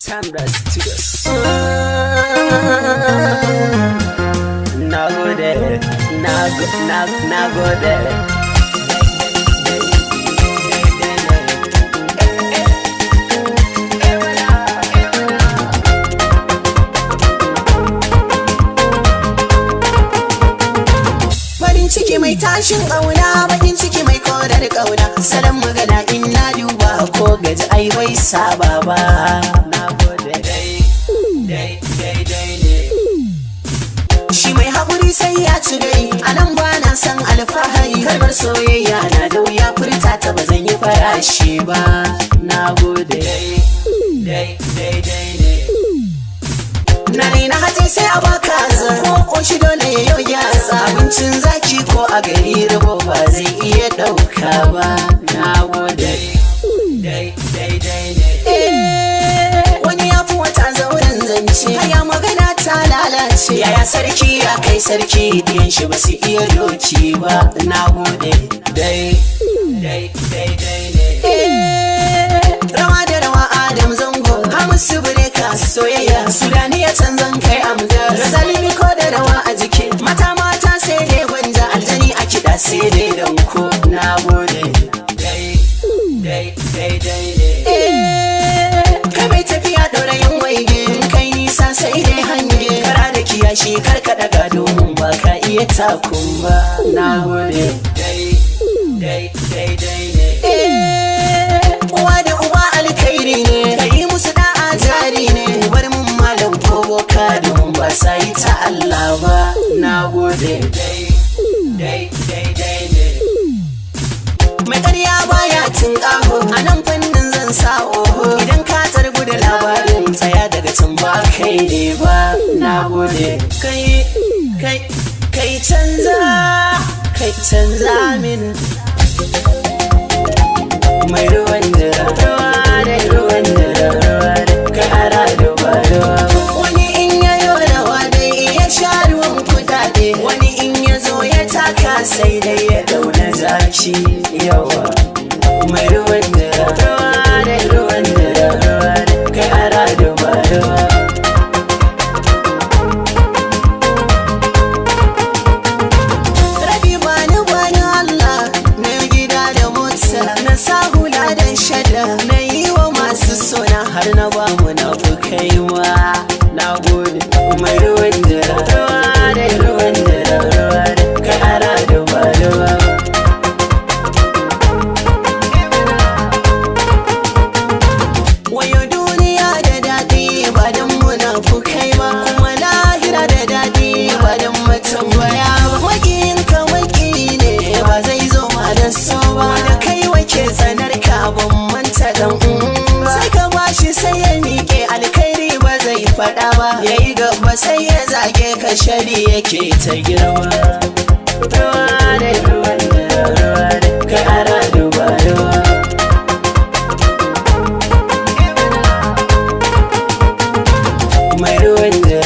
Tambra Studios. Nagode, nagode. Ciki mai tashin ƙauna, bakin ciki mai kodar ƙauna. Salon magana in na duba ko gaji ai bai saba ba. Nagode dai ne. Shi mai haƙuri sai ya ci gai, a nan ba na san alfahari. Kalmar soyayya na da wuya furta ta ba zan yi farashi ba. Nagode dai ne. Na raina hatsi sai a baka za, ko ƙoshi dole ya yau yatsa. Abincin zaki ko a gari rabo ba zai iya ɗauka ba. Nagode dai ne. Wani ya fi wata zauren zance, haya magana ta lalace. Yaya sarki ya kai sarki, diyan shi ba su iya doki ba. Nagode dai ne. Rawa da rawa Adam Zango, Hamisu Bureka soyayya. Sudani ya canzan kai amja, Razalimi ko da rawa a jiki. Mata sai dai gwanja, aljani a kiɗa sai dai danko. Nagode dai ne. Kai mai tafiya ɗaurayin waige, kai nisa sai dai hange. Kara da kiyashi karka daga domin ba ka iya takun ba. Nagode dai ne. Uwa da uba alkhairi ne, ka yi musu da'a jari ne. Bar mun malam ko boka don ba sa yi ta Allah ba. Nagode dai ne. Mai ƙarya baya tun ƙaho, a nan fannin zan sa oho. Idan ka tarbu da labarin tsaya daga can ba kai ne ba. Nagode Kai canza min. mai ruwan dira, ruwan dira, ka ara duba. Wani in ya yo rawa dai iya sha ruwan kudade. Wani in ya zo ya taka sai dai ya dauna zaki. Yawa mai ruwan dira, ruwan dira, ka ara duba. Rabi bani Allah, na gida da mota. Na sa hula da shada, na yi wa masu sona. Har na ba mu na kai ma. Nagode mai ruwan dira, ruwan dira, ka ara duba. Wayo duniya da daɗi ba don munafukai ba, kuma lahira da daɗi ba don matambaya ba. Maƙiyinka maƙiyi ne ba zai zo ma da so ba, da kai wake tsanar ka ban manta dan ba. Sai ka bashi sai ya miƙe alkhairi ba zai faɗa ba, yayi gaba sai ya zage ka shari yake ta girma. Ruwan dira, ka ara duba. mai ruwan dira,